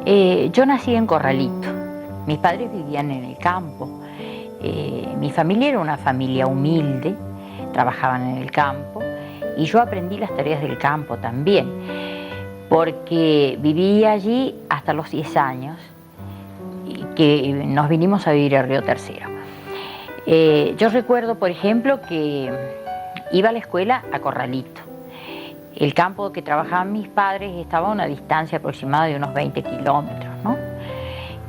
Yo nací en Corralito. Mis padres vivían en el campo. Mi familia era una familia humilde, trabajaban en el campo y yo aprendí las tareas del campo también, porque viví allí hasta los 10 años y que nos vinimos a vivir a Río Tercero. Yo recuerdo, por ejemplo, que iba a la escuela a Corralito. El campo que trabajaban mis padres estaba a una distancia aproximada de unos 20 kilómetros, ¿no?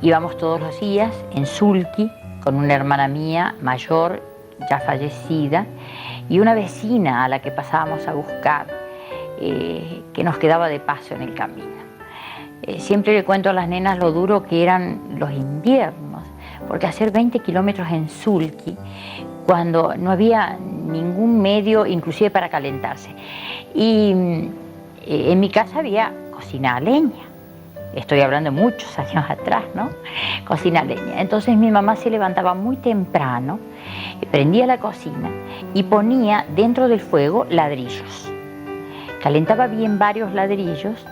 Íbamos todos los días en sulky con una hermana mía mayor, ya fallecida, y una vecina a la que pasábamos a buscar, que nos quedaba de paso en el camino. Siempre le cuento a las nenas lo duro que eran los inviernos, porque hacer 20 kilómetros en sulky, cuando no había ningún medio, inclusive para calentarse. Y en mi casa había cocina a leña. Estoy hablando de muchos años atrás, ¿no? Cocina a leña. Entonces mi mamá se levantaba muy temprano, prendía la cocina y ponía dentro del fuego ladrillos. Calentaba bien varios ladrillos,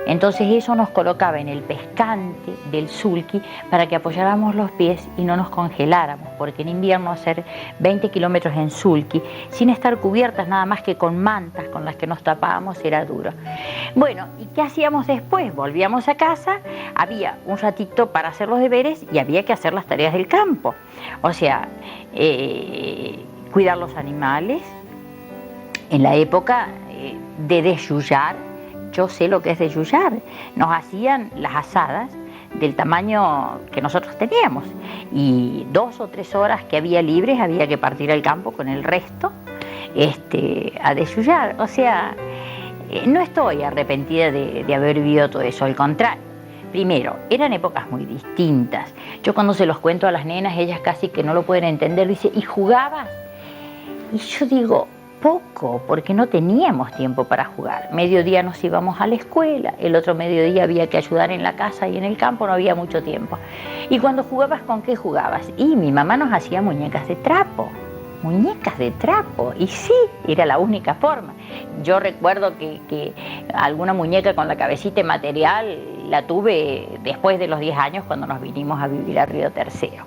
entonces eso nos colocaba en el pescante del sulky para que apoyáramos los pies y no nos congeláramos, porque en invierno hacer 20 kilómetros en sulky, sin estar cubiertas nada más que con mantas con las que nos tapábamos, era duro. Bueno, ¿y qué hacíamos después? Volvíamos a casa, había un ratito para hacer los deberes y había que hacer las tareas del campo. O sea, cuidar los animales. En la época de desyullar, yo sé lo que es desyullar. Nos hacían las asadas del tamaño que nosotros teníamos y 2 o 3 horas que había libres había que partir al campo con el resto a desyullar. O sea, no estoy arrepentida de haber vivido todo eso, al contrario. Primero, eran épocas muy distintas. Yo cuando se los cuento a las nenas, ellas casi que no lo pueden entender, dicen, ¿y jugabas? Y yo digo, poco, porque no teníamos tiempo para jugar. Mediodía nos íbamos a la escuela, el otro mediodía había que ayudar en la casa y en el campo no había mucho tiempo. Y cuando jugabas, ¿con qué jugabas? Y mi mamá nos hacía muñecas de trapo. Muñecas de trapo, y sí, era la única forma. Yo recuerdo que alguna muñeca con la cabecita de material la tuve después de los 10 años cuando nos vinimos a vivir a Río Tercero.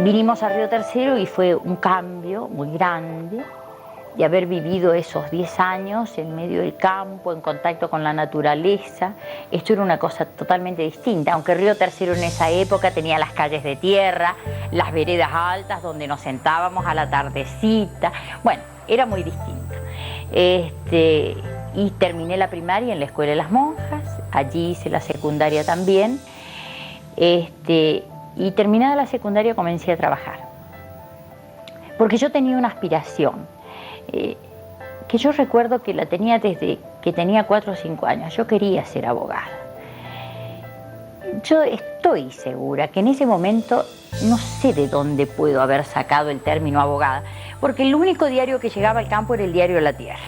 Vinimos a Río Tercero y fue un cambio muy grande de haber vivido esos 10 años en medio del campo, en contacto con la naturaleza. Esto era una cosa totalmente distinta, aunque Río Tercero en esa época tenía las calles de tierra, las veredas altas donde nos sentábamos a la tardecita. Bueno, era muy distinto. Y terminé la primaria en la Escuela de las Monjas, allí hice la secundaria también. Y terminada la secundaria comencé a trabajar, porque yo tenía una aspiración, que yo recuerdo que la tenía desde que tenía 4 o 5 años. Yo quería ser abogada. Yo estoy segura que en ese momento no sé de dónde puedo haber sacado el término abogada, porque el único diario que llegaba al campo era el Diario La Tierra.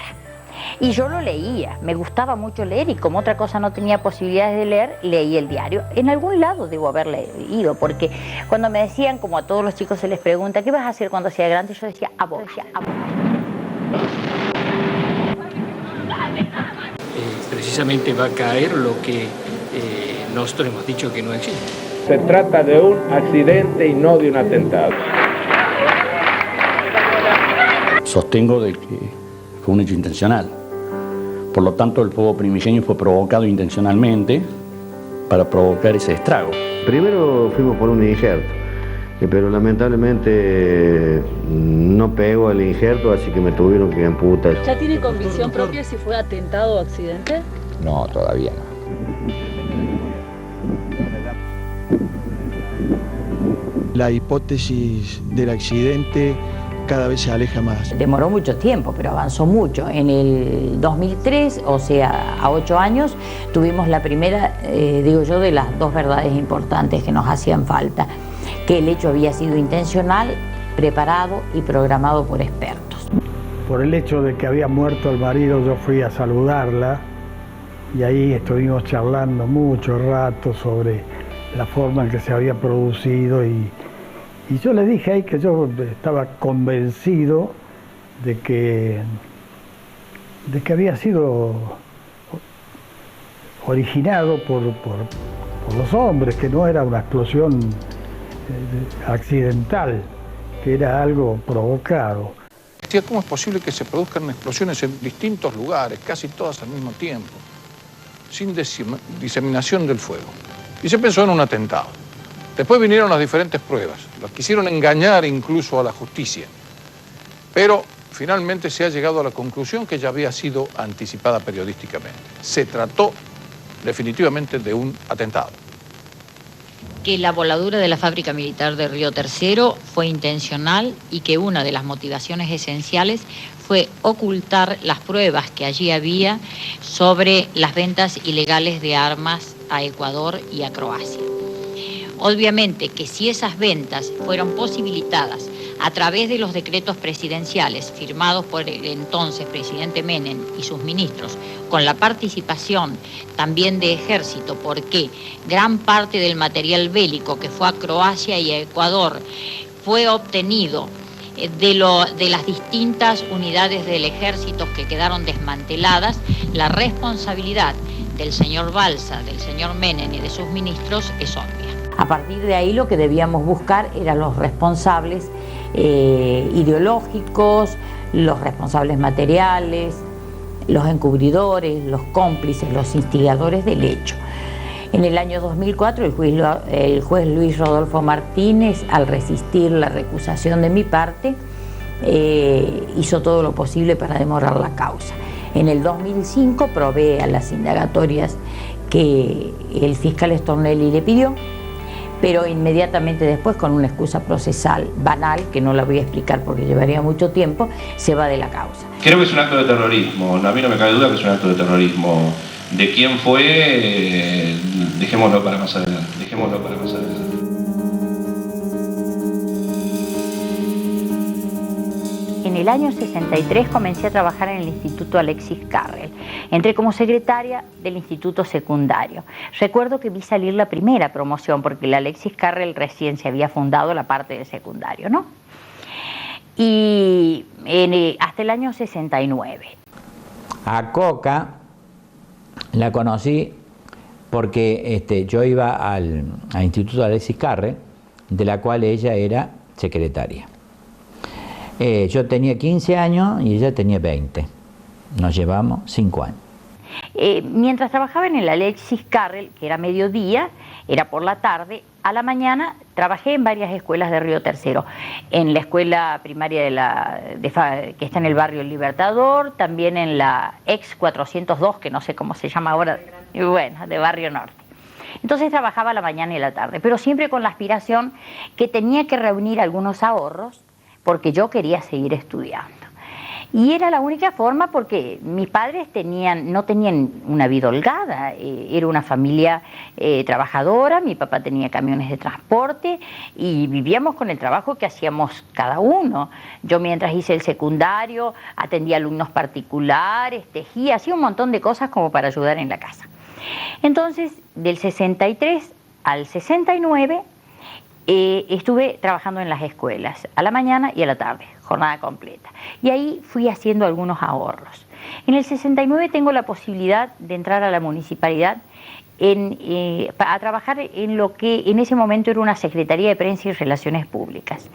Y yo lo leía, me gustaba mucho leer y como otra cosa no tenía posibilidades de leer, leí el diario. En algún lado debo haber leído, porque cuando me decían, como a todos los chicos se les pregunta, ¿qué vas a hacer cuando seas grande? Yo decía, abogada. Precisamente va a caer lo que nosotros hemos dicho que no existe. Se trata de un accidente y no de un atentado. Sostengo de que fue un hecho intencional. Por lo tanto, el fuego primigenio fue provocado intencionalmente para provocar ese estrago. Primero fuimos por un injerto, pero lamentablemente no pegó el injerto, así que me tuvieron que amputar. ¿Ya tiene convicción propia si fue atentado o accidente? No, todavía no. La hipótesis del accidente cada vez se aleja más. Demoró mucho tiempo, pero avanzó mucho. En el 2003, o sea, a 8 años, tuvimos la primera, digo yo, de las 2 verdades importantes que nos hacían falta, que el hecho había sido intencional, preparado y programado por expertos. Por el hecho de que había muerto el marido, yo fui a saludarla y ahí estuvimos charlando mucho rato sobre la forma en que se había producido y yo le dije ahí que yo estaba convencido de que había sido originado por los hombres, que no era una explosión accidental, que era algo provocado. ¿Cómo es posible que se produzcan explosiones en distintos lugares, casi todas al mismo tiempo, sin diseminación del fuego? Y se pensó en un atentado. Después vinieron las diferentes pruebas, las quisieron engañar incluso a la justicia, pero finalmente se ha llegado a la conclusión que ya había sido anticipada periodísticamente. Se trató definitivamente de un atentado. Que la voladura de la fábrica militar de Río Tercero fue intencional y que una de las motivaciones esenciales fue ocultar las pruebas que allí había sobre las ventas ilegales de armas a Ecuador y a Croacia. Obviamente que si esas ventas fueron posibilitadas a través de los decretos presidenciales firmados por el entonces presidente Menem y sus ministros, con la participación también de Ejército, porque gran parte del material bélico que fue a Croacia y a Ecuador fue obtenido de las distintas unidades del Ejército que quedaron desmanteladas, la responsabilidad del señor Balsa, del señor Menem y de sus ministros es obvia. A partir de ahí lo que debíamos buscar eran los responsables ideológicos, los responsables materiales, los encubridores, los cómplices, los instigadores del hecho. En el año 2004 el juez Luis Rodolfo Martínez, al resistir la recusación de mi parte, hizo todo lo posible para demorar la causa. En el 2005 probé a las indagatorias que el fiscal Stornelli le pidió, pero inmediatamente después, con una excusa procesal banal, que no la voy a explicar porque llevaría mucho tiempo, se va de la causa. Creo que es un acto de terrorismo, a mí no me cabe duda que es un acto de terrorismo. ¿De quién fue? Dejémoslo para más adelante, En el año 63 comencé a trabajar en el Instituto Alexis Carrel. Entré como secretaria del Instituto Secundario. Recuerdo que vi salir la primera promoción porque el Alexis Carrel recién se había fundado la parte de secundario, ¿no? Y hasta el año 69. A Coca la conocí porque yo iba al Instituto Alexis Carrel, de la cual ella era secretaria. Yo tenía 15 años y ella tenía 20. Nos llevamos 5 años. Mientras trabajaba en el Alexis Carrel, que era mediodía, era por la tarde, a la mañana trabajé en varias escuelas de Río Tercero. En la escuela primaria que está en el barrio El Libertador, también en la ex 402, que no sé cómo se llama ahora, y bueno, de Barrio Norte. Entonces trabajaba a la mañana y a la tarde, pero siempre con la aspiración que tenía que reunir algunos ahorros porque yo quería seguir estudiando. Y era la única forma porque mis padres no tenían una vida holgada, era una familia trabajadora, mi papá tenía camiones de transporte y vivíamos con el trabajo que hacíamos cada uno. Yo mientras hice el secundario atendía alumnos particulares, tejía, hacía un montón de cosas como para ayudar en la casa. Entonces, del 63 al 69, estuve trabajando en las escuelas, a la mañana y a la tarde, jornada completa. Y ahí fui haciendo algunos ahorros. En el 69 tengo la posibilidad de entrar a la municipalidad a trabajar en lo que en ese momento era una Secretaría de Prensa y Relaciones Públicas.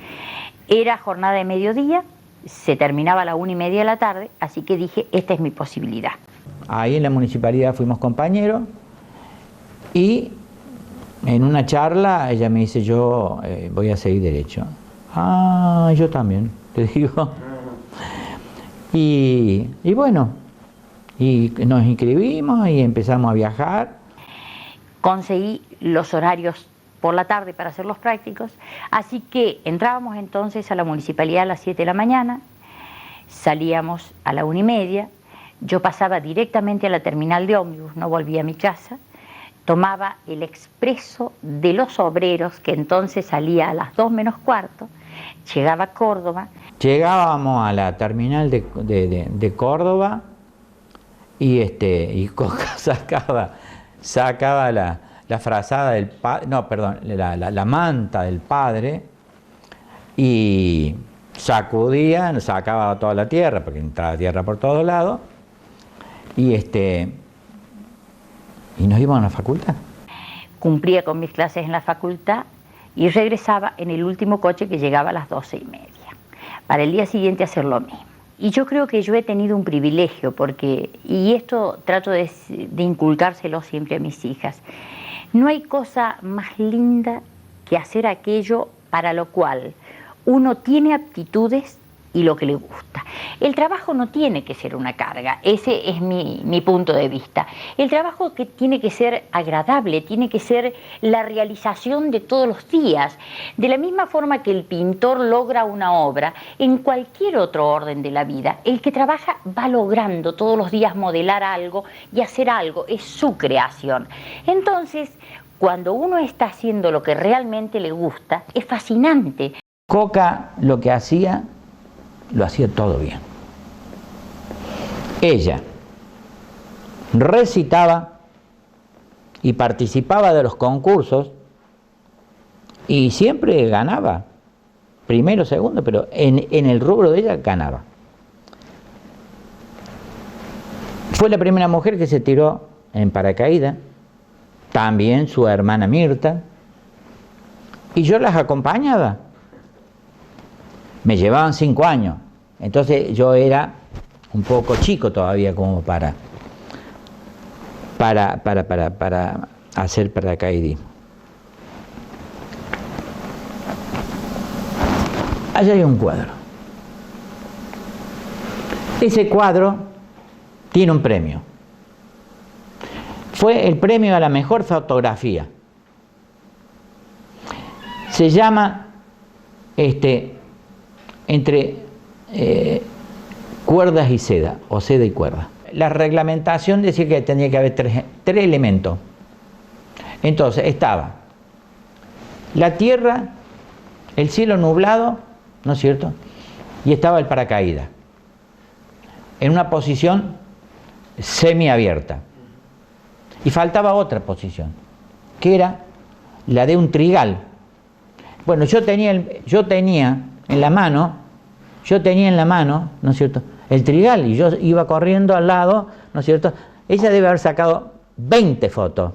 Era jornada de mediodía, se terminaba a la 1:30 de la tarde, así que dije, esta es mi posibilidad. Ahí en la municipalidad fuimos compañeros y en una charla ella me dice, yo voy a seguir derecho. Ah, yo también, te digo. Y bueno, y nos inscribimos y empezamos a viajar. Conseguí los horarios por la tarde para hacer los prácticos, así que entrábamos entonces a la municipalidad a las 7 de la mañana, salíamos a la 1:30, yo pasaba directamente a la terminal de ómnibus, no volvía a mi casa, tomaba el expreso de los obreros, que entonces salía a las 2 menos cuarto, llegaba a Córdoba. Llegábamos a la terminal de Córdoba y Coca sacaba la frazada del padre, no, perdón, la manta del padre y sacudía, sacaba toda la tierra, porque entraba tierra por todos lados, y nos íbamos a la facultad. Cumplía con mis clases en la facultad y regresaba en el último coche que llegaba a las 12:30, para el día siguiente hacer lo mismo. Y yo creo que yo he tenido un privilegio, y esto trato de inculcárselo siempre a mis hijas, no hay cosa más linda que hacer aquello para lo cual uno tiene aptitudes y lo que le gusta. El trabajo no tiene que ser una carga, ese es mi punto de vista. El trabajo que tiene que ser agradable, tiene que ser la realización de todos los días. De la misma forma que el pintor logra una obra, en cualquier otro orden de la vida, el que trabaja va logrando todos los días modelar algo y hacer algo, es su creación. Entonces, cuando uno está haciendo lo que realmente le gusta, es fascinante. Coca lo que hacía, lo hacía todo bien. Ella recitaba y participaba de los concursos y siempre ganaba, primero, segundo, pero en el rubro de ella ganaba. Fue la primera mujer que se tiró en paracaídas, también su hermana Mirta, y yo las acompañaba. Me llevaban 5 años, entonces yo era un poco chico todavía como para hacer paracaidismo. Allá hay un cuadro. Ese cuadro tiene un premio. Fue el premio a la mejor fotografía. Se llama entre cuerdas y seda, o seda y cuerda. La reglamentación decía que tenía que haber tres elementos. Entonces estaba la tierra, el cielo nublado, ¿no es cierto? Y estaba el paracaídas, en una posición semiabierta. Y faltaba otra posición, que era la de un trigal. Bueno, yo tenía en la mano, ¿no es cierto?, el trigal, y yo iba corriendo al lado, ¿no es cierto? Ella debe haber sacado 20 fotos,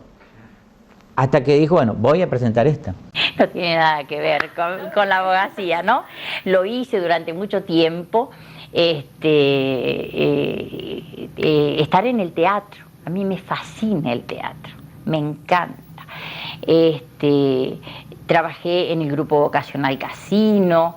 hasta que dijo, bueno, voy a presentar esta. No tiene nada que ver con la abogacía, ¿no? Lo hice durante mucho tiempo, estar en el teatro. A mí me fascina el teatro, me encanta. Trabajé en el grupo vocacional Casino,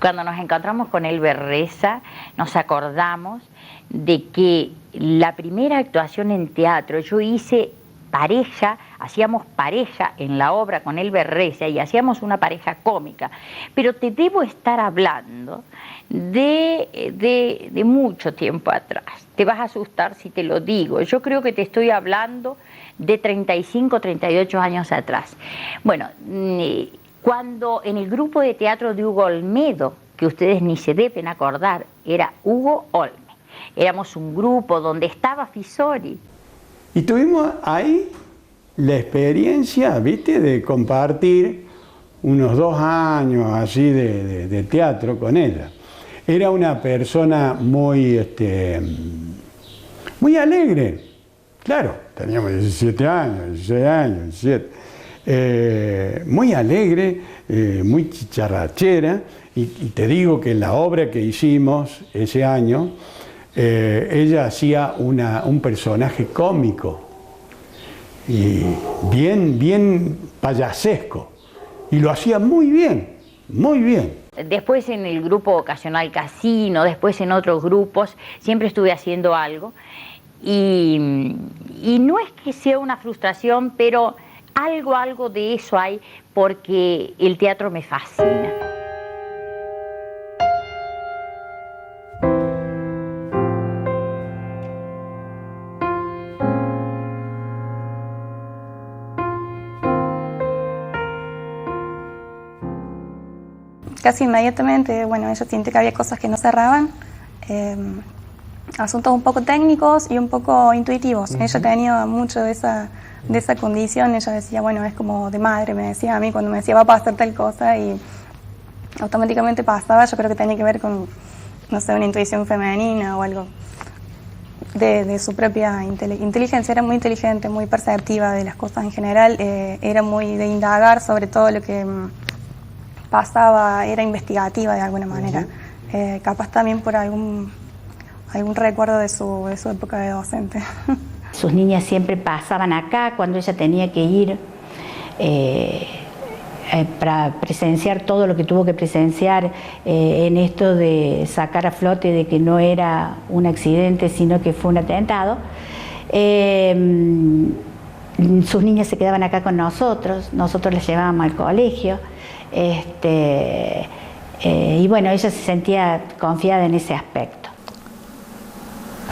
cuando nos encontramos con Elber Reza, nos acordamos de que la primera actuación en teatro, yo hice pareja, hacíamos pareja en la obra con Elber Reza y hacíamos una pareja cómica, pero te debo estar hablando de mucho tiempo atrás. Te vas a asustar si te lo digo. Yo creo que te estoy hablando de 35, 38 años atrás. Bueno, cuando en el grupo de teatro de Hugo Olmedo, que ustedes ni se deben acordar, era Hugo Olme. Éramos un grupo donde estaba Fisori. Y tuvimos ahí la experiencia, ¿viste?, de compartir unos 2 años así de teatro con ella. Era una persona muy alegre. Claro, teníamos 17 años, 16 años, 17. Muy alegre, muy chicharrachera, y te digo que en la obra que hicimos ese año, ella hacía un personaje cómico y bien payasesco, y lo hacía muy bien, muy bien. Después en el grupo vocacional Casino, después en otros grupos, siempre estuve haciendo algo, y no es que sea una frustración, pero algo de eso hay, porque el teatro me fascina. Casi inmediatamente, bueno, ella sintió que había cosas que no cerraban, asuntos un poco técnicos y un poco intuitivos. Ella tenía mucho de esa condición. Ella decía, bueno, es como de madre, me decía a mí cuando me decía, va a pasar tal cosa, y automáticamente pasaba. Yo creo que tenía que ver con, no sé, una intuición femenina o algo de su propia inteligencia. Era muy inteligente, muy perceptiva de las cosas en general, era muy de indagar sobre todo lo que pasaba, era investigativa de alguna manera. Capaz también por algún recuerdo de su época de docente. Sus niñas siempre pasaban acá cuando ella tenía que ir para presenciar todo lo que tuvo que presenciar en esto de sacar a flote de que no era un accidente sino que fue un atentado. Sus niñas se quedaban acá con nosotros las llevábamos al colegio, y bueno, ella se sentía confiada en ese aspecto.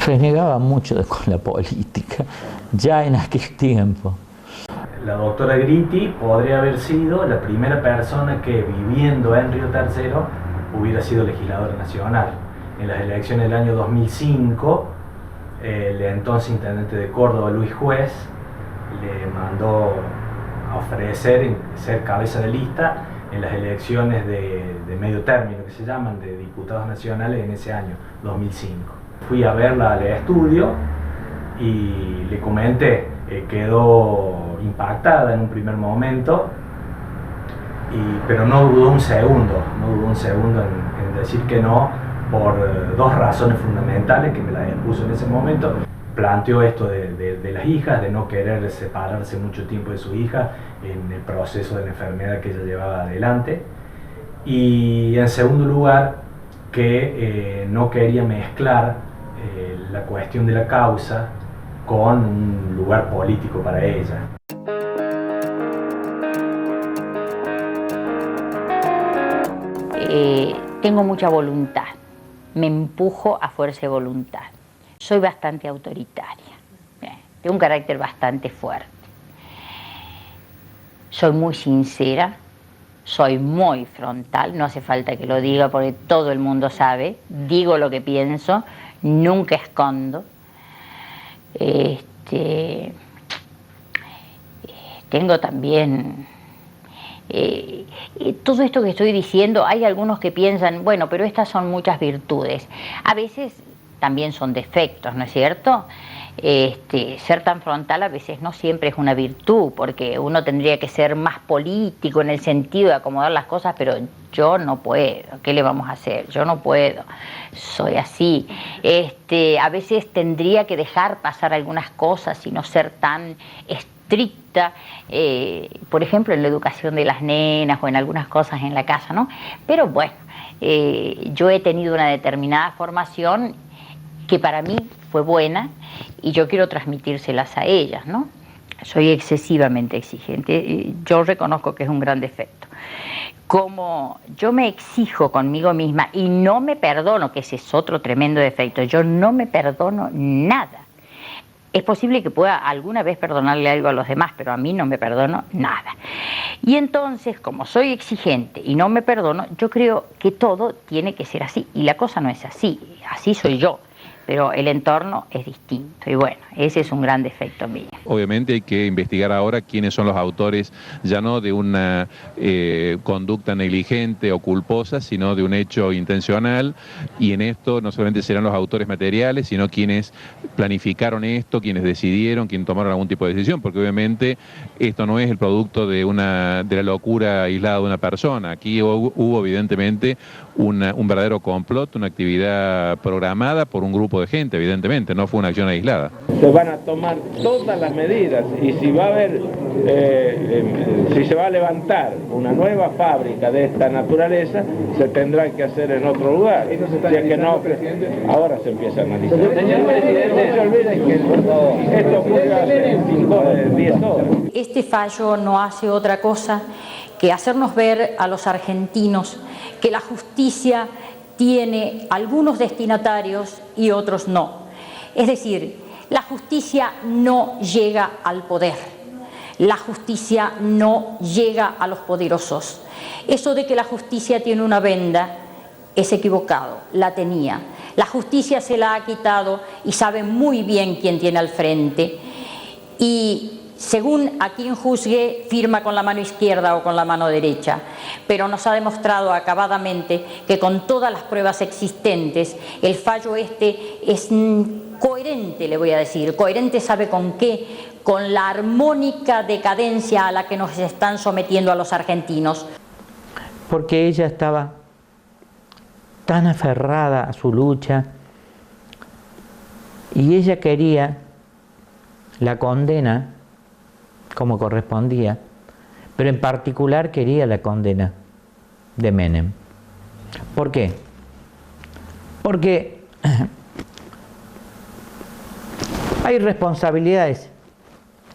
Renegaba mucho con la política, ya en aquel tiempo. La doctora Gritti podría haber sido la primera persona que, viviendo en Río Tercero, hubiera sido legisladora nacional. En las elecciones del año 2005, el entonces intendente de Córdoba, Luis Juez, le mandó a ofrecer ser cabeza de lista en las elecciones de medio término, que se llaman, de diputados nacionales en ese año, 2005. Fui a verla al estudio y le comenté, quedó impactada en un primer momento, pero no dudó un segundo en decir que no, por dos razones fundamentales que me las expuso en ese momento. Planteó esto de las hijas, de no querer separarse mucho tiempo de su hija en el proceso de la enfermedad que ella llevaba adelante, y en segundo lugar que no quería mezclar la cuestión de la causa con un lugar político para ella. Tengo mucha voluntad, me empujo a fuerza de voluntad. Soy bastante autoritaria, tengo un carácter bastante fuerte. Soy muy sincera, soy muy frontal, no hace falta que lo diga porque todo el mundo sabe, digo lo que pienso, nunca escondo. Tengo también todo esto que estoy diciendo. Hay algunos que piensan, bueno, pero estas son muchas virtudes. A veces también son defectos, ¿no es cierto? Ser tan frontal a veces no siempre es una virtud, porque uno tendría que ser más político en el sentido de acomodar las cosas, pero yo no puedo. ¿Qué le vamos a hacer? Yo no puedo. Soy así. A veces tendría que dejar pasar algunas cosas y no ser tan estricta, por ejemplo, en la educación de las nenas o en algunas cosas en la casa, ¿no? Pero bueno, yo he tenido una determinada formación que para mí fue buena y yo quiero transmitírselas a ellas, ¿no? Soy excesivamente exigente, yo reconozco que es un gran defecto. Como yo me exijo conmigo misma y no me perdono, que ese es otro tremendo defecto, yo no me perdono nada. Es posible que pueda alguna vez perdonarle algo a los demás, pero a mí no me perdono nada. Y entonces, como soy exigente y no me perdono, yo creo que todo tiene que ser así. Y la cosa no es así, así soy yo. Pero el entorno es distinto y bueno, ese es un gran defecto mío. Obviamente hay que investigar ahora quiénes son los autores, ya no de una conducta negligente o culposa, sino de un hecho intencional, y en esto no solamente serán los autores materiales, sino quienes planificaron esto, quienes decidieron, quienes tomaron algún tipo de decisión, porque obviamente esto no es el producto de la locura aislada de una persona. Aquí hubo evidentemente un verdadero complot, una actividad programada por un grupo de gente, evidentemente, no fue una acción aislada. Se van a tomar todas las medidas y si va a haber, si se va a levantar una nueva fábrica de esta naturaleza, se tendrá que hacer en otro lugar. Si es que no, ahora se empieza a analizar. Señor presidente, no se olviden que esto ocurrió hace 10 horas. Este fallo no hace otra cosa que hacernos ver a los argentinos que la justicia tiene algunos destinatarios y otros no. Es decir, la justicia no llega al poder, la justicia no llega a los poderosos. Eso de que la justicia tiene una venda es equivocado, la tenía. La justicia se la ha quitado y sabe muy bien quién tiene al frente. Y según a quien juzgue, firma con la mano izquierda o con la mano derecha, pero nos ha demostrado acabadamente que con todas las pruebas existentes, el fallo este es coherente, le voy a decir. Coherente, ¿sabe con qué? Con la armónica decadencia a la que nos están sometiendo a los argentinos. Porque ella estaba tan aferrada a su lucha y ella quería la condena como correspondía, pero en particular quería la condena de Menem. ¿Por qué? Porque hay responsabilidades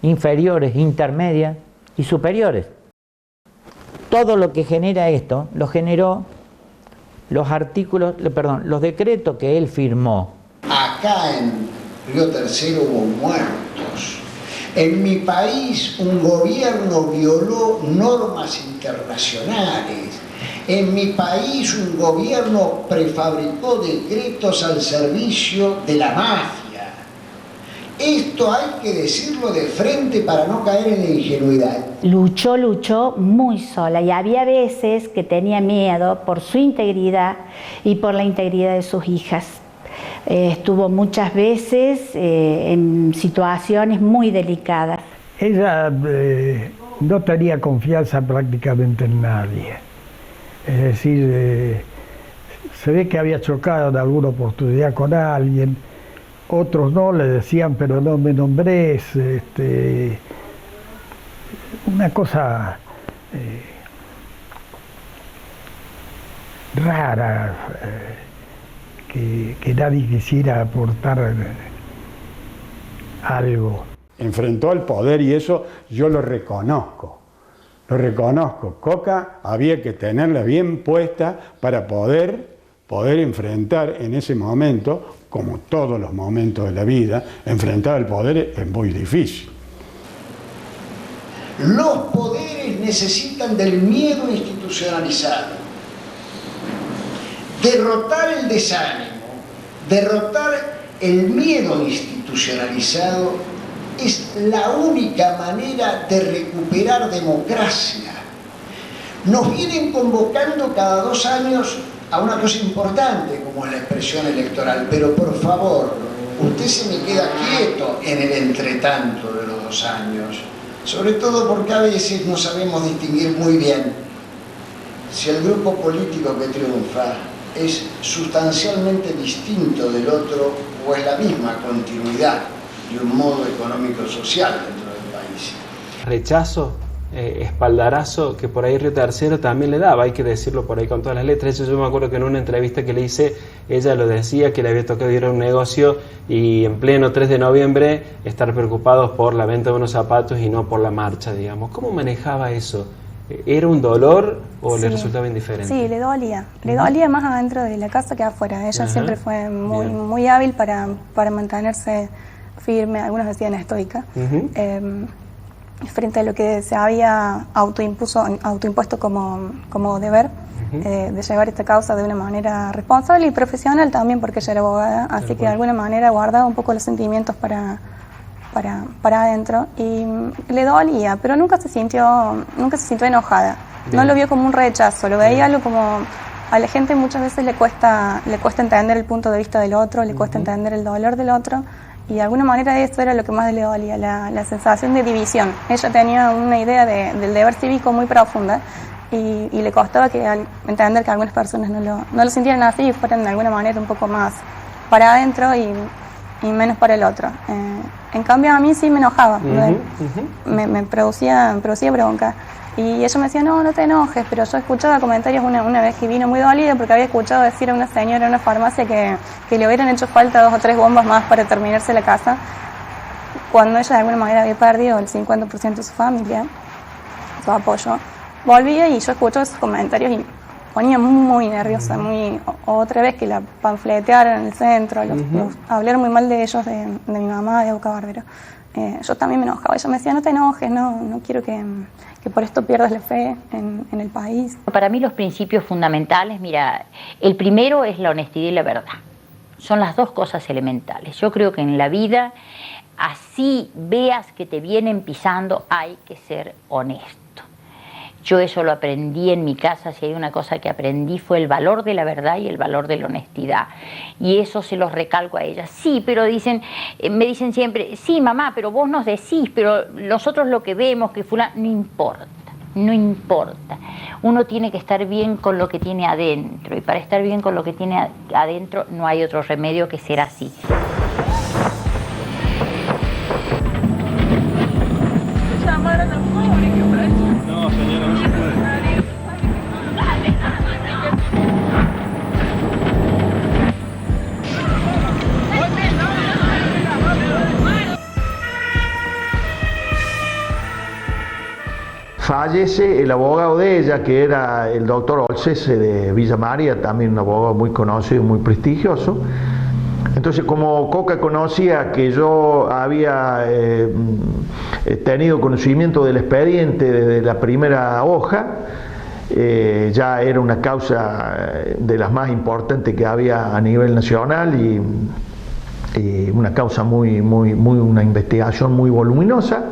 inferiores, intermedias y superiores. Todo lo que genera esto lo generó los decretos que él firmó. Acá en Río Tercero hubo muertos. En mi país un gobierno violó normas internacionales. En mi país un gobierno prefabricó decretos al servicio de la mafia. Esto hay que decirlo de frente para no caer en la ingenuidad. Luchó muy sola y había veces que tenía miedo por su integridad y por la integridad de sus hijas. Estuvo muchas veces en situaciones muy delicadas. Ella no tenía confianza prácticamente en nadie. Es decir, se ve que había chocado en alguna oportunidad con alguien, otros no, le decían, pero no me nombres, una cosa rara. Que nadie quisiera aportar algo. Enfrentó al poder y eso yo lo reconozco. Lo reconozco. Coca había que tenerla bien puesta para poder enfrentar en ese momento, como todos los momentos de la vida, enfrentar al poder es muy difícil. Los poderes necesitan del miedo institucionalizado. Derrotar el desánimo, derrotar el miedo institucionalizado es la única manera de recuperar democracia. Nos vienen convocando cada 2 años a una cosa importante como la expresión electoral, pero por favor, usted se me queda quieto en el entretanto de los 2 años, sobre todo porque a veces no sabemos distinguir muy bien si el grupo político que triunfa es sustancialmente distinto del otro o es la misma continuidad de un modo económico-social dentro del país. Rechazo, espaldarazo, que por ahí Río Tercero también le daba, hay que decirlo por ahí con todas las letras. Yo me acuerdo que en una entrevista que le hice, ella lo decía, que le había tocado ir a un negocio y en pleno 3 de noviembre estar preocupados por la venta de unos zapatos y no por la marcha, digamos. ¿Cómo manejaba eso? ¿Era un dolor o le resultaba indiferente? Sí, le dolía. Le dolía más adentro de la casa que afuera. Ella siempre fue muy hábil para mantenerse firme, algunos decían estoica, frente a lo que se había autoimpuesto como deber de llevar esta causa de una manera responsable y profesional también, porque ella era abogada, así que de alguna manera guardaba un poco los sentimientos para adentro y le dolía, pero nunca se sintió enojada. Bien. No lo vio como un rechazo, lo veía algo como a la gente muchas veces le cuesta entender el punto de vista del otro, le cuesta entender el dolor del otro y de alguna manera eso era lo que más le dolía, la sensación de división. Ella tenía una idea del deber cívico muy profunda y le costaba entender que algunas personas no lo sintieran así y fueran de alguna manera un poco más para adentro y menos para el otro. En cambio a mí sí me enojaba, me producía bronca. Y ella me decía, no te enojes, pero yo escuchaba comentarios una vez que vino muy dolida porque había escuchado decir a una señora en una farmacia que le hubieran hecho falta 2 o 3 bombas más para terminarse la casa, cuando ella de alguna manera había perdido el 50% de su familia, su apoyo. Volvía y yo escuchaba esos comentarios y ponía muy nerviosa, otra vez que la panfletearan en el centro, hablar muy mal de ellos, de mi mamá, de Boca Bárbaro. Yo también me enojaba, ella me decía, no te enojes, no quiero que por esto pierdas la fe en el país. Para mí los principios fundamentales, mira, el primero es la honestidad y la verdad. Son las dos cosas elementales. Yo creo que en la vida, así veas que te vienen pisando, hay que ser honesto. Yo eso lo aprendí en mi casa. Si hay una cosa que aprendí fue el valor de la verdad y el valor de la honestidad. Y eso se los recalco a ellas. Sí, pero me dicen siempre, sí mamá, pero vos nos decís, pero nosotros lo que vemos, que fulano, no importa. No importa. Uno tiene que estar bien con lo que tiene adentro. Y para estar bien con lo que tiene adentro no hay otro remedio que ser así. No, señora, no se puede. Fallece el abogado de ella, que era el doctor Olcese de Villa María, también un abogado muy conocido y muy prestigioso. Entonces, como Coca conocía que yo había tenido conocimiento del expediente desde la primera hoja, ya era una causa de las más importantes que había a nivel nacional y una causa una investigación muy voluminosa.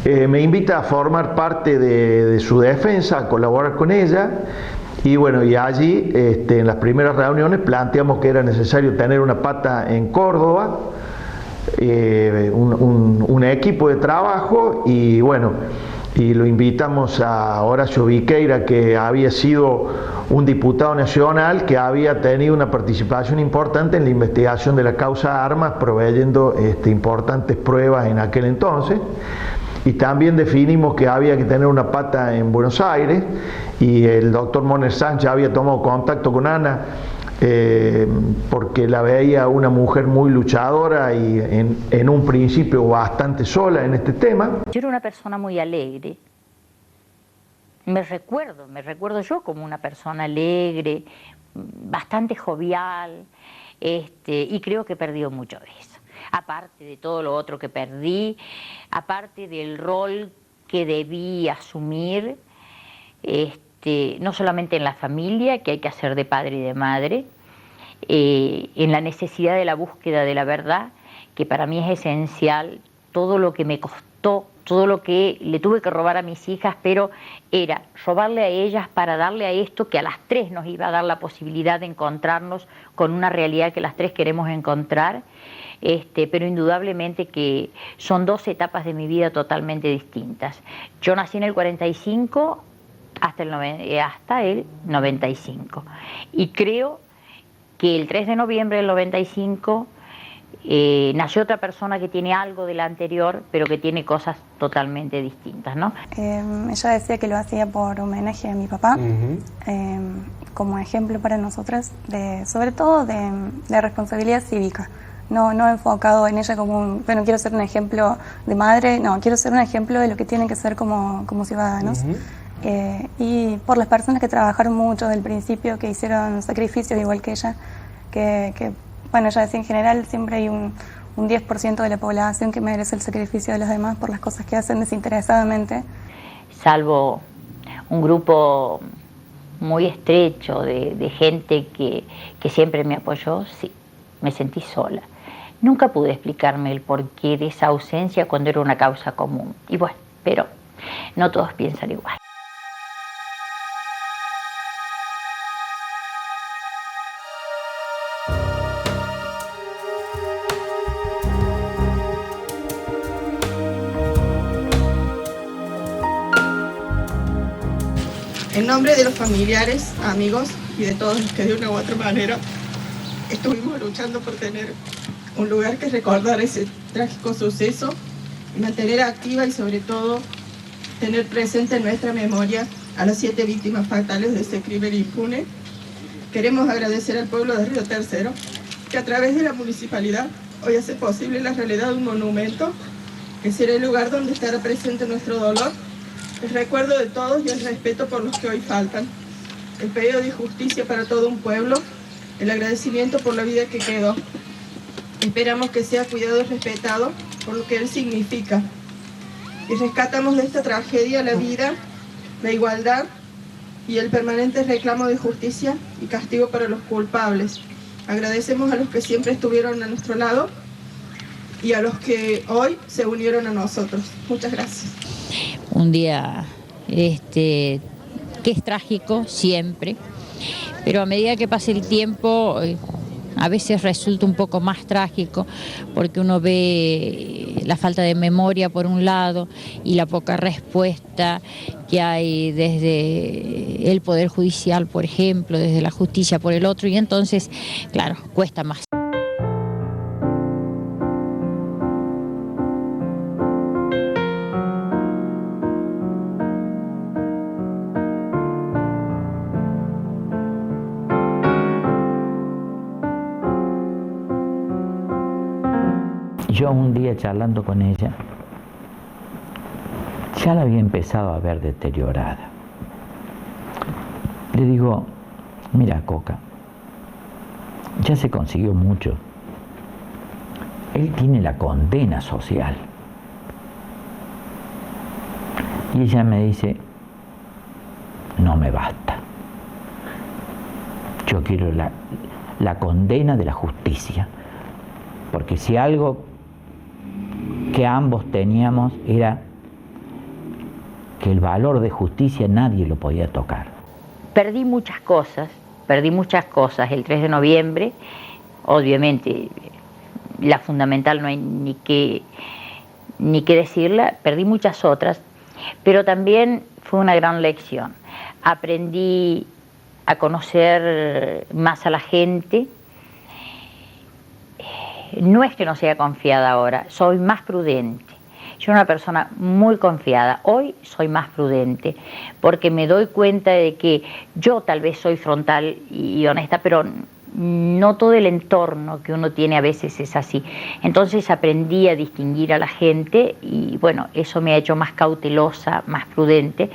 Me invita a formar parte de su defensa, a colaborar con ella. Y bueno, y allí en las primeras reuniones planteamos que era necesario tener una pata en Córdoba, un equipo de trabajo, y bueno, y lo invitamos a Horacio Viqueira, que había sido un diputado nacional que había tenido una participación importante en la investigación de la causa Armas, proveyendo importantes pruebas en aquel entonces. Y también definimos que había que tener una pata en Buenos Aires, y el doctor Moner Sánchez había tomado contacto con Ana porque la veía una mujer muy luchadora y en un principio bastante sola en este tema. Yo era una persona muy alegre. Me recuerdo yo como una persona alegre, bastante jovial, y creo que he perdido mucho de eso. Aparte de todo lo otro que perdí, aparte del rol que debí asumir, no solamente en la familia, que hay que hacer de padre y de madre, en la necesidad de la búsqueda de la verdad, que para mí es esencial, todo lo que me costó, todo lo que le tuve que robar a mis hijas, pero era robarle a ellas para darle a esto que a las tres nos iba a dar la posibilidad de encontrarnos con una realidad que las tres queremos encontrar. Pero indudablemente que son dos etapas de mi vida totalmente distintas. Yo nací en el 45 hasta el 95, y creo que el 3 de noviembre del 95 nació otra persona que tiene algo de la anterior, pero que tiene cosas totalmente distintas, ¿no? Ella decía que lo hacía por homenaje a mi papá, como ejemplo para nosotras, sobre todo de responsabilidad cívica. No enfocado en ella como bueno, quiero ser un ejemplo de madre, no, quiero ser un ejemplo de lo que tienen que ser como ciudadanos. Y por las personas que trabajaron mucho desde el principio, que hicieron sacrificios igual que ella, que bueno, ella decía en general siempre hay un 10% de la población que merece el sacrificio de los demás por las cosas que hacen desinteresadamente. Salvo un grupo muy estrecho de gente que siempre me apoyó, sí, me sentí sola. Nunca pude explicarme el porqué de esa ausencia cuando era una causa común. Y bueno, pero no todos piensan igual. En nombre de los familiares, amigos y de todos los que de una u otra manera estuvimos luchando por tener un lugar que recordar ese trágico suceso, y mantener activa y sobre todo tener presente en nuestra memoria a las 7 víctimas fatales de ese crimen impune. Queremos agradecer al pueblo de Río Tercero que a través de la municipalidad hoy hace posible la realidad de un monumento que será el lugar donde estará presente nuestro dolor, el recuerdo de todos y el respeto por los que hoy faltan, el pedido de justicia para todo un pueblo, el agradecimiento por la vida que quedó. Esperamos que sea cuidado y respetado por lo que él significa. Y rescatamos de esta tragedia la vida, la igualdad y el permanente reclamo de justicia y castigo para los culpables. Agradecemos a los que siempre estuvieron a nuestro lado y a los que hoy se unieron a nosotros. Muchas gracias. Un día que es trágico siempre, pero a medida que pasa el tiempo a veces resulta un poco más trágico porque uno ve la falta de memoria por un lado y la poca respuesta que hay desde el Poder Judicial, por ejemplo, desde la justicia por el otro, y entonces, claro, cuesta más. Yo un día charlando con ella, ya la había empezado a ver deteriorada. Le digo, mira Coca, ya se consiguió mucho. Él tiene la condena social. Y ella me dice, no me basta. Yo quiero la condena de la justicia. Porque si algo que ambos teníamos era que el valor de justicia nadie lo podía tocar. Perdí muchas cosas el 3 de noviembre, obviamente la fundamental no hay ni que decirla, perdí muchas otras, pero también fue una gran lección. Aprendí a conocer más a la gente. No es que no sea confiada ahora, soy más prudente. Yo soy una persona muy confiada, hoy soy más prudente, porque me doy cuenta de que yo tal vez soy frontal y honesta, pero no todo el entorno que uno tiene a veces es así. Entonces aprendí a distinguir a la gente y bueno, eso me ha hecho más cautelosa, más prudente,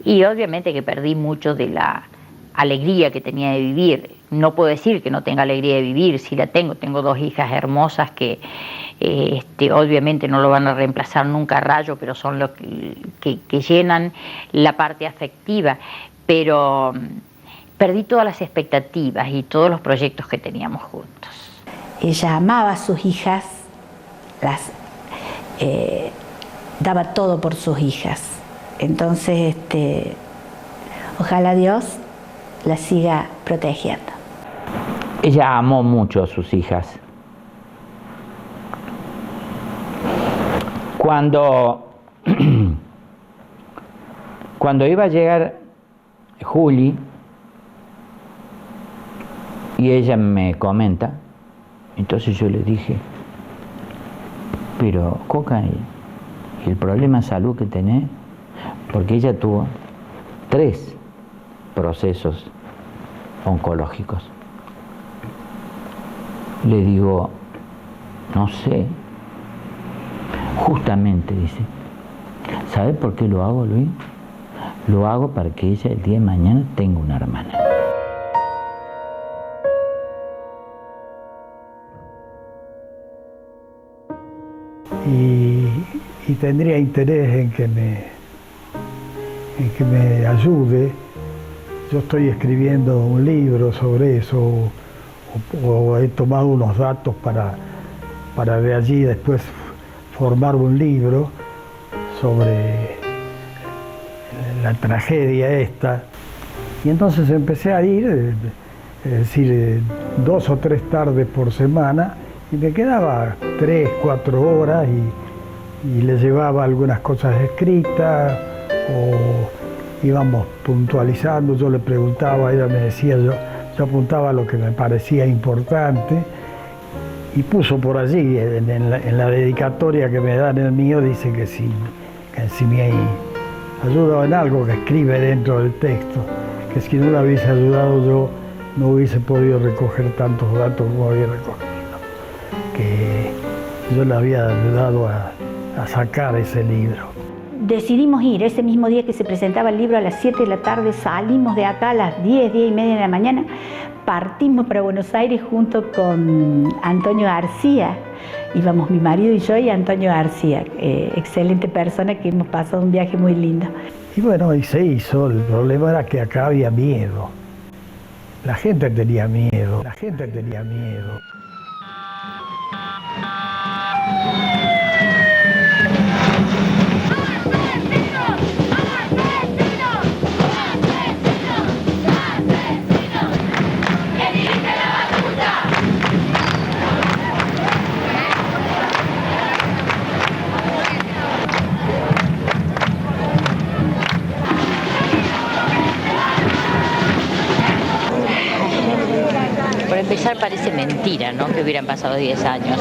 y obviamente que perdí mucho de la alegría que tenía de vivir. No puedo decir que no tenga alegría de vivir, sí la tengo 2 hijas hermosas que obviamente no lo van a reemplazar nunca a Rayo, pero son los que llenan la parte afectiva, pero perdí todas las expectativas y todos los proyectos que teníamos juntos. Ella amaba a sus hijas, daba todo por sus hijas. Entonces, ojalá Dios la siga protegiendo. Ella amó mucho a sus hijas. Cuando iba a llegar Juli, y ella me comenta, entonces yo le dije, pero Coca, ¿y el problema de salud que tenés? Porque ella tuvo 3 procesos oncológicos. Le digo, no sé, justamente, dice, ¿sabe por qué lo hago, Luis? Lo hago para que ella el día de mañana tenga una hermana. Y tendría interés en que me ayude. Yo estoy escribiendo un libro sobre eso, o he tomado unos datos para de allí después formar un libro sobre la tragedia esta. Y entonces empecé a ir, es decir, 2 o 3 tardes por semana, y me quedaba 3, 4 horas y le llevaba algunas cosas escritas, o íbamos puntualizando, yo le preguntaba, ella me decía, yo apuntaba lo que me parecía importante, y puso por allí, en la dedicatoria que me dan el mío, dice que si me ayuda en algo, que escribe dentro del texto, que si no la hubiese ayudado yo no hubiese podido recoger tantos datos como había recogido, que yo le había ayudado a sacar ese libro. Decidimos ir ese mismo día que se presentaba el libro a las 7 de la tarde, salimos de acá a las 10, 10 y media de la mañana, partimos para Buenos Aires junto con Antonio García. Íbamos mi marido y yo y Antonio García, excelente persona, que hemos pasado un viaje muy lindo. Y bueno, y se hizo, el problema era que acá había miedo. La gente tenía miedo, la gente tenía miedo. Para empezar, parece mentira, ¿no?, que hubieran pasado 10 años.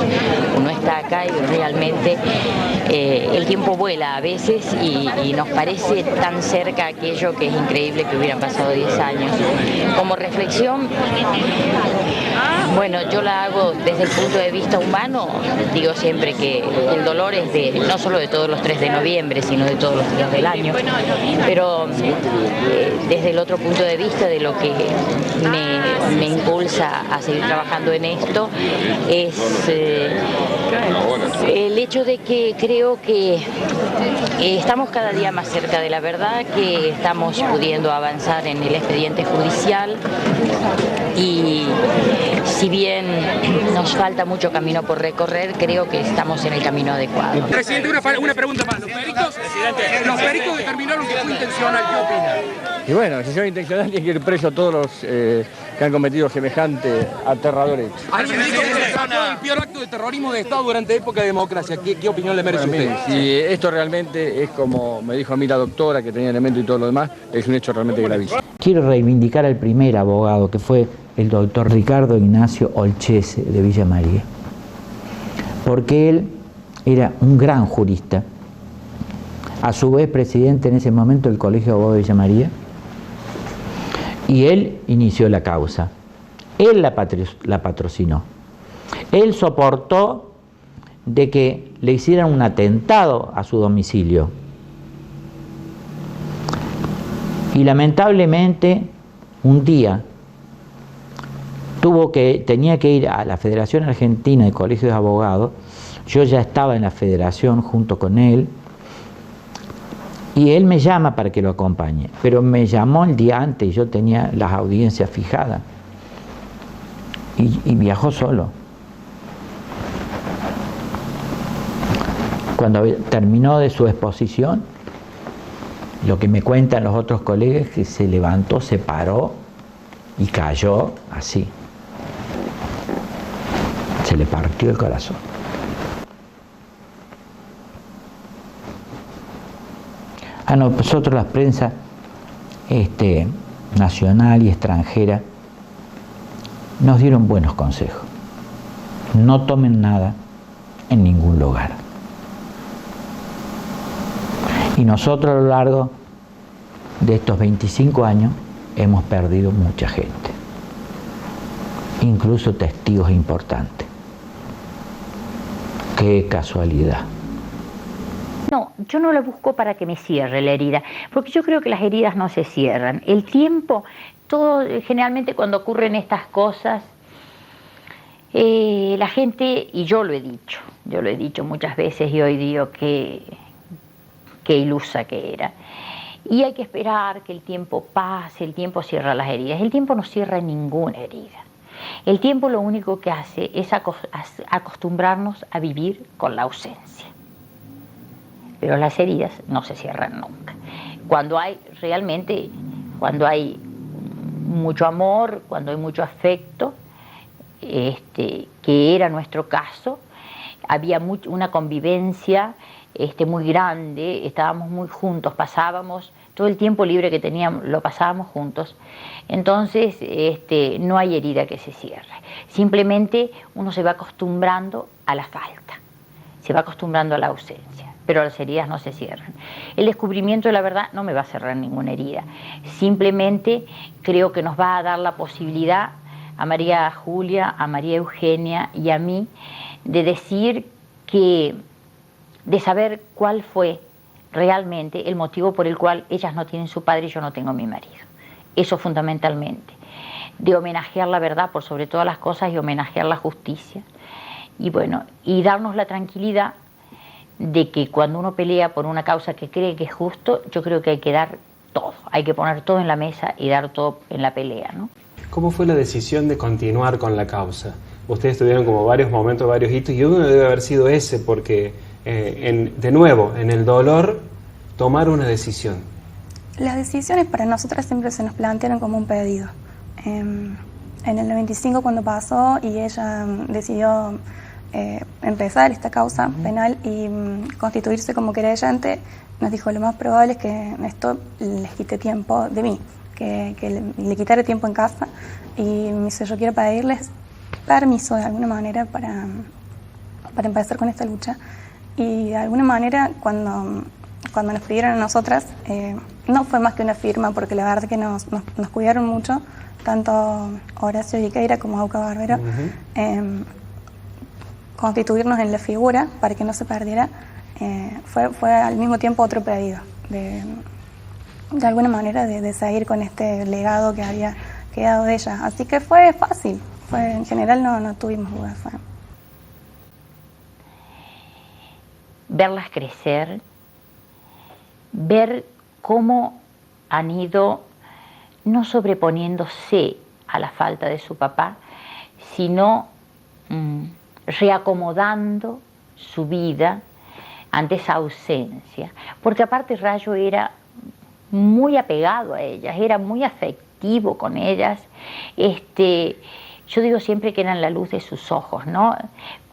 Uno está acá y realmente el tiempo vuela a veces y nos parece tan cerca aquello que es increíble que hubieran pasado 10 años. Como reflexión, bueno, yo la hago desde el punto de vista humano. Digo siempre que el dolor es no solo de todos los 3 de noviembre, sino de todos los días del año. Pero desde el otro punto de vista, de lo que me impulsa a seguir trabajando en esto, es el hecho de que creo que estamos cada día más cerca de la verdad, que estamos pudiendo avanzar en el expediente judicial y si bien nos falta mucho camino por recorrer, creo que estamos en el camino adecuado. Presidente, una pregunta más. Los peritos determinaron que fue intencional. ¿Qué opina? Y bueno, si son intencionales, tienen que ir presos todos los que han cometido semejante aterrador hecho. Alguien dijo que se trató del peor acto de terrorismo de Estado durante época de democracia. ¿Qué opinión le merece a usted? Si esto realmente es como me dijo a mí la doctora, que tenía elementos y todo lo demás, es un hecho realmente gravísimo. Quiero reivindicar al primer abogado, que fue el doctor Ricardo Ignacio Olchese de Villa María, porque él era un gran jurista, a su vez presidente en ese momento del Colegio de Abogados de Villa María, y él inició la causa, él la patrocinó, él soportó de que le hicieran un atentado a su domicilio, y lamentablemente un día tenía que ir a la Federación Argentina de Colegios de Abogados. Yo ya estaba en la federación junto con él y él me llama para que lo acompañe, pero me llamó el día antes y yo tenía las audiencias fijadas y viajó solo. Cuando terminó de su exposición, lo que me cuentan los otros colegas es que se levantó, se paró y cayó así. Se le partió el corazón. A nosotros la prensa nacional y extranjera nos dieron buenos consejos. No tomen nada en ningún lugar. Y nosotros a lo largo de estos 25 años hemos perdido mucha gente, incluso testigos importantes. Qué casualidad. No, yo no la busco para que me cierre la herida, porque yo creo que las heridas no se cierran. El tiempo, generalmente cuando ocurren estas cosas, la gente, y yo lo he dicho muchas veces y hoy digo que ilusa que era. Y hay que esperar que el tiempo pase, el tiempo cierra las heridas. El tiempo no cierra ninguna herida. El tiempo lo único que hace es acostumbrarnos a vivir con la ausencia. Pero las heridas no se cierran nunca. Cuando hay mucho amor, cuando hay mucho afecto, que era nuestro caso, había una convivencia muy grande, estábamos muy juntos, pasábamos todo el tiempo libre que teníamos, lo pasábamos juntos. Entonces no hay herida que se cierre. Simplemente uno se va acostumbrando a la falta, se va acostumbrando a la ausencia, pero las heridas no se cierran. El descubrimiento de la verdad no me va a cerrar ninguna herida. Simplemente creo que nos va a dar la posibilidad a María Julia, a María Eugenia y a mí de saber cuál fue realmente el motivo por el cual ellas no tienen su padre y yo no tengo mi marido. Eso fundamentalmente. De homenajear la verdad por sobre todas las cosas y homenajear la justicia. Y bueno, y darnos la tranquilidad de que cuando uno pelea por una causa que cree que es justo, yo creo que hay que dar todo. Hay que poner todo en la mesa y dar todo en la pelea, ¿no? ¿Cómo fue la decisión de continuar con la causa? Ustedes tuvieron como varios momentos, varios hitos, y uno debe haber sido ese, porque de nuevo, en el dolor, tomar una decisión. Las decisiones para nosotras siempre se nos plantearon como un pedido. En el 95 cuando pasó y ella decidió empezar esta causa penal y constituirse como querellante, nos dijo lo más probable es que esto les quite tiempo de mí, que le quitara tiempo en casa, y me dice, yo quiero pedirles permiso de alguna manera para empezar con esta lucha. Y de alguna manera cuando nos pidieron a nosotras, no fue más que una firma, porque la verdad que nos cuidaron mucho, tanto Horacio Viqueira como Auca Barbero, constituirnos en la figura para que no se perdiera, fue al mismo tiempo otro pedido, de alguna manera de seguir con este legado que había quedado de ella. Así que fue fácil, en general no tuvimos dudas. Verlas crecer, ver cómo han ido no sobreponiéndose a la falta de su papá, sino reacomodando su vida ante esa ausencia. Porque aparte Rayo era muy apegado a ellas, era muy afectivo con ellas. Yo digo siempre que eran la luz de sus ojos, ¿no?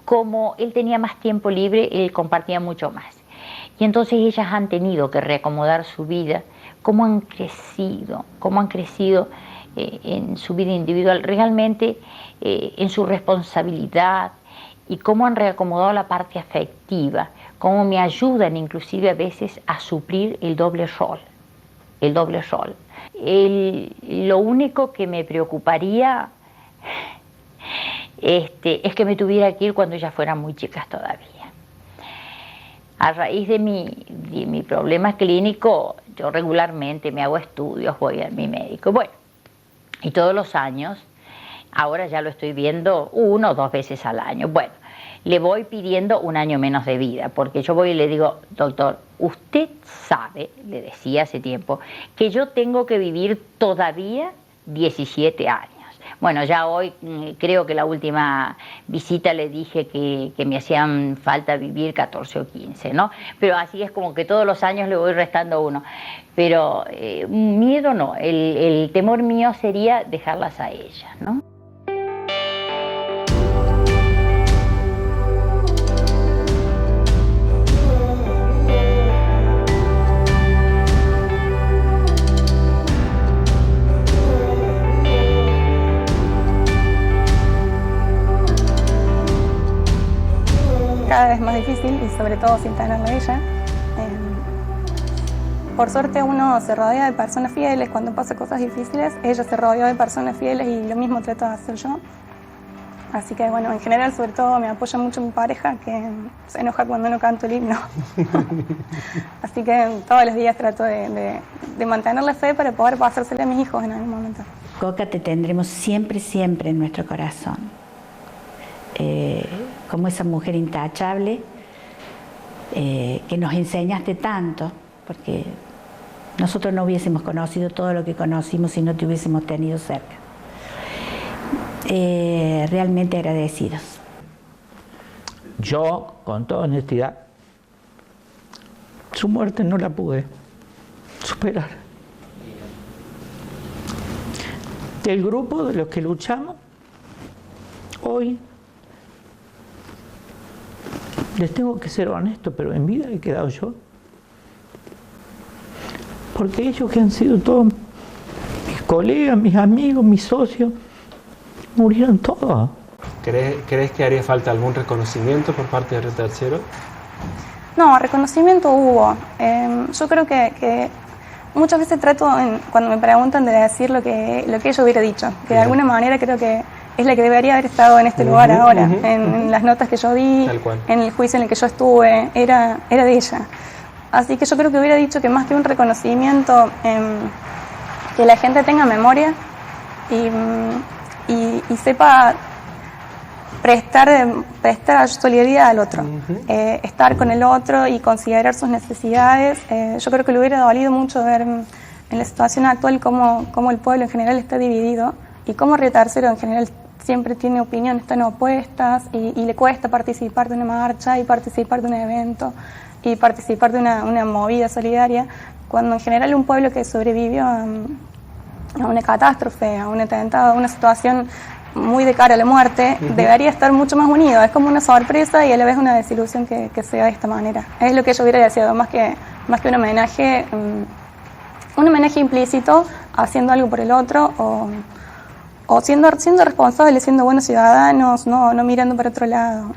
Como él tenía más tiempo libre, él compartía mucho más. Y entonces ellas han tenido que reacomodar su vida, cómo han crecido en su vida individual, realmente en su responsabilidad, y cómo han reacomodado la parte afectiva, cómo me ayudan inclusive a veces a suplir el doble rol. Lo único que me preocuparía es que me tuviera que ir cuando ellas fueran muy chicas todavía. A raíz de mi problema clínico, yo regularmente me hago estudios, voy a mi médico. Bueno, y todos los años, ahora ya lo estoy viendo 1 o 2 veces al año. Bueno, le voy pidiendo 1 año menos de vida, porque yo voy y le digo, doctor, usted sabe, le decía hace tiempo, que yo tengo que vivir todavía 17 años. Bueno, ya hoy creo que la última visita le dije que me hacían falta vivir 14 o 15, ¿no? Pero así es como que todos los años le voy restando 1. Pero miedo no, el temor mío sería dejarlas a ellas, ¿no? Cada vez más difícil, y sobre todo sin tenerla a ella. Por suerte uno se rodea de personas fieles cuando pasa cosas difíciles. Ella se rodeó de personas fieles y lo mismo trato de hacer yo. Así que bueno, en general sobre todo me apoya mucho mi pareja, que se enoja cuando no canto el himno. Así que todos los días trato de mantener la fe para poder pasársela a mis hijos en algún momento. Coca, te tendremos siempre, siempre en nuestro corazón. Como esa mujer intachable que nos enseñaste tanto, porque nosotros no hubiésemos conocido todo lo que conocimos si no te hubiésemos tenido cerca. Realmente agradecidos. Yo, con toda honestidad, su muerte no la pude superar. Del grupo de los que luchamos, hoy, les tengo que ser honesto, pero en vida he quedado yo. Porque ellos que han sido todos mis colegas, mis amigos, mis socios, murieron todos. ¿Crees que haría falta algún reconocimiento por parte de Río Tercero? No, reconocimiento hubo. Yo creo que muchas veces trato, cuando me preguntan, de decir lo que ella hubiera dicho. Que de alguna manera creo que es la que debería haber estado en este lugar ahora. En las notas que yo di, en el juicio en el que yo estuve, era de ella. Así que yo creo que hubiera dicho que más que un reconocimiento, que la gente tenga memoria y sepa prestar solidaridad al otro, estar con el otro y considerar sus necesidades. Yo creo que le hubiera dolido mucho ver en la situación actual cómo el pueblo en general está dividido y cómo Río Tercero en general siempre tiene opiniones tan opuestas y le cuesta participar de una marcha y participar de un evento y participar de una movida solidaria, cuando en general un pueblo que sobrevivió a una catástrofe, a un atentado, a una situación muy de cara a la muerte, debería estar mucho más unido. Es como una sorpresa y a la vez una desilusión que sea de esta manera. Es lo que yo hubiera deseado, más que un homenaje implícito, haciendo algo por el otro o siendo responsables, siendo buenos ciudadanos, no mirando para otro lado.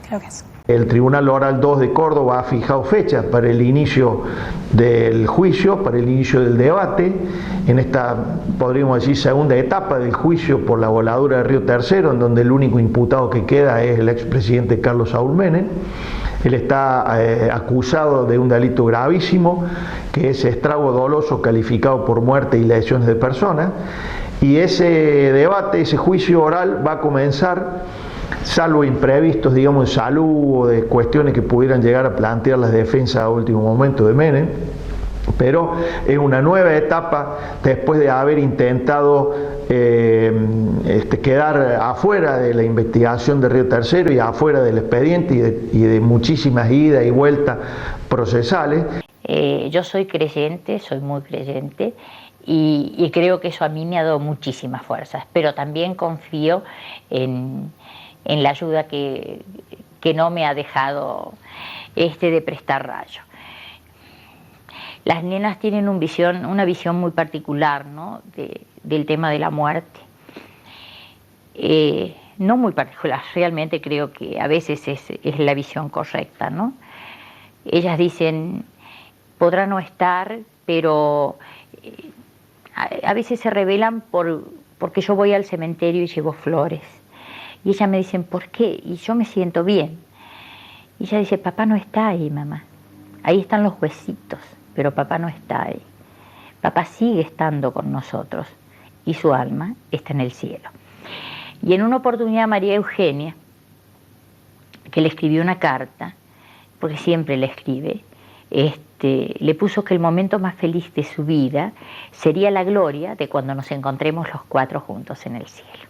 Creo que eso. El Tribunal Oral 2 de Córdoba ha fijado fecha para el inicio del juicio, para el inicio del debate, en esta, podríamos decir, segunda etapa del juicio por la voladura de Río Tercero, en donde el único imputado que queda es el expresidente Carlos Saúl Menem. Él está acusado de un delito gravísimo, que es estrago doloso calificado por muerte y lesiones de personas, y ese debate, ese juicio oral va a comenzar, salvo imprevistos, digamos, de salud o de cuestiones que pudieran llegar a plantear las defensas a último momento de Menem, pero es una nueva etapa después de haber intentado quedar afuera de la investigación de Río Tercero y afuera del expediente y de muchísimas idas y vueltas procesales. Yo soy creyente, soy muy creyente, y creo que eso a mí me ha dado muchísimas fuerzas, pero también confío en la ayuda que no me ha dejado de prestar rayo. Las nenas tienen una visión muy particular, ¿no?, del tema de la muerte. No muy particular, realmente creo que a veces es la visión correcta, ¿no? Ellas dicen, podrá no estar, pero a veces se rebelan porque yo voy al cementerio y llevo flores. Y ellas me dicen, ¿por qué? Y yo me siento bien. Y ella dice, papá no está ahí, mamá. Ahí están los huesitos, pero papá no está ahí. Papá sigue estando con nosotros y su alma está en el cielo. Y en una oportunidad María Eugenia, que le escribió una carta, porque siempre le escribe, le puso que el momento más feliz de su vida sería la gloria de cuando nos encontremos los cuatro juntos en el cielo.